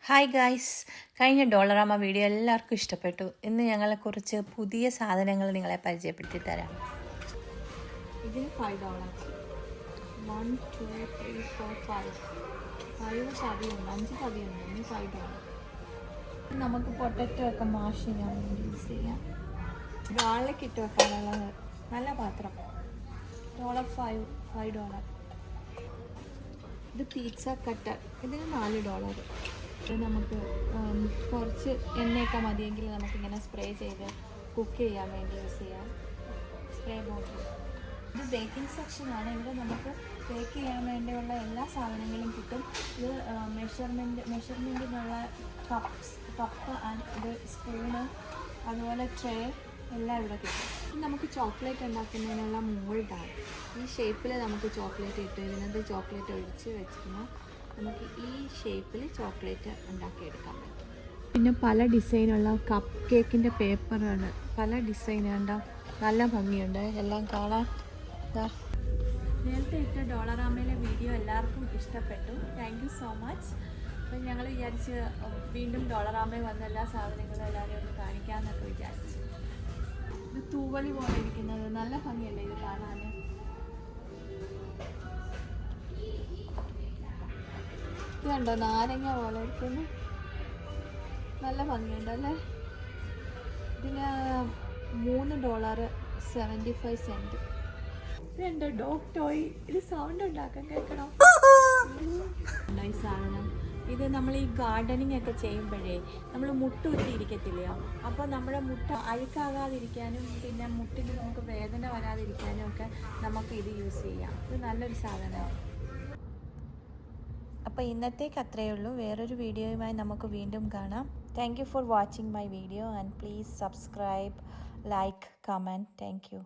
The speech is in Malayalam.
ഹായ് ഗായ്സ്, കഴിഞ്ഞ ഡോളറാമ വീഡിയോ എല്ലാവർക്കും ഇഷ്ടപ്പെട്ടു. ഇന്ന് ഞങ്ങളെ കുറച്ച് പുതിയ സാധനങ്ങൾ നിങ്ങളെ പരിചയപ്പെടുത്തി തരാം. ഇതിന് $5. 1 2 3 4 5 തവിയുണ്ട്, 5 തവിയുണ്ട്. ഇതിന് $5. നമുക്ക് പൊട്ടറ്റോ ഒക്കെ മാഷ് ചെയ്യാൻ വേണ്ടി യൂസ് ചെയ്യാം. ഗാർലിക് ഇട്ട് വെക്കാനുള്ളത് നല്ല പാത്രം. $5. ഇത് പിസ്സ കട്ടർ, ഇതിന് $4. ഇത് നമുക്ക് കുറച്ച് എണ്ണയൊക്കെ മതിയെങ്കിൽ നമുക്കിങ്ങനെ സ്പ്രേ ചെയ്ത് കുക്ക് ചെയ്യാൻ വേണ്ടി യൂസ് ചെയ്യാം. സ്പ്രേ ബോട്ടിൽ. ഇത് ബേക്കിംഗ് സെക്ഷനാണ്. ഇവിടെ നമുക്ക് ബേക്ക് ചെയ്യാൻ വേണ്ടിയുള്ള എല്ലാ സാധനങ്ങളും കിട്ടും. ഇത് മെഷർമെൻറ്റിനുള്ള കപ്പ് ആൻഡ് ഇത് സ്പൂണ്, അതുപോലെ ട്രേ എല്ലാം ഇവിടെ കിട്ടും. ഇത് നമുക്ക് ചോക്ലേറ്റ് ഉണ്ടാക്കുന്നതിനുള്ള മോൾഡാണ്. ഈ ഷേപ്പിൽ നമുക്ക് ചോക്ലേറ്റ് ഇട്ട് ഇതിനകത്ത് ചോക്ലേറ്റ് ഒഴിച്ച് വെച്ചിരുന്നാൽ നമുക്ക് ഈ ഷേപ്പിൽ ചോക്ലേറ്റ് ഉണ്ടാക്കിയെടുക്കാൻ പറ്റും. പിന്നെ പല ഡിസൈനുള്ള കപ്പ് കേക്കിൻ്റെ പേപ്പറാണ്. പല ഡിസൈൻ ഉണ്ടാവും. നല്ല ഭംഗിയുണ്ട് എല്ലാം കാണാൻ. നേരത്തെ ഇട്ട ഡോളറാമയിലെ വീഡിയോ എല്ലാവർക്കും ഇഷ്ടപ്പെട്ടു. Thank you so much. അപ്പം ഞങ്ങൾ വിചാരിച്ച് വീണ്ടും ഡോളറാമയിൽ വന്ന എല്ലാ സാധനങ്ങളും എല്ലാവരെയും ഒന്ന് കാണിക്കാമെന്നൊക്കെ വിചാരിച്ചു. ഇത് തൂവലി പോലെ ഇരിക്കുന്നത് നല്ല ഭംഗിയല്ലേ ഇത് കാണാൻ. ഇത് കണ്ടോ, നാരങ്ങ പോലെ ഇരിക്കുന്നു. നല്ല ഭംഗിയുണ്ടല്ലേ. ഇതിന് $3.75. ഇതെന്താ ഡോഗ് ടോയ്. ഇത് സൗണ്ട് ഉണ്ടാക്കാൻ കേൾക്കണം. ഈ സാധനം ഇത് നമ്മൾ ഈ ഗാർഡനിങ് ഒക്കെ ചെയ്യുമ്പോഴേ നമ്മൾ മുട്ട കുത്തിയിരിക്കത്തില്ലയോ, അപ്പോൾ നമ്മുടെ മുട്ട അഴുക്കാകാതിരിക്കാനും പിന്നെ മുട്ടിന് നമുക്ക് വേദന വരാതിരിക്കാനും ഒക്കെ നമുക്ക് ഇത് യൂസ് ചെയ്യാം. ഇത് നല്ലൊരു സാധനമാണ്. അപ്പോൾ ഇന്നത്തേക്ക് അത്രയേ ഉള്ളൂ. വേറൊരു വീഡിയോയുമായി നമുക്ക് വീണ്ടും കാണാം. Thank you for watching my video and please subscribe, like, comment. Thank you.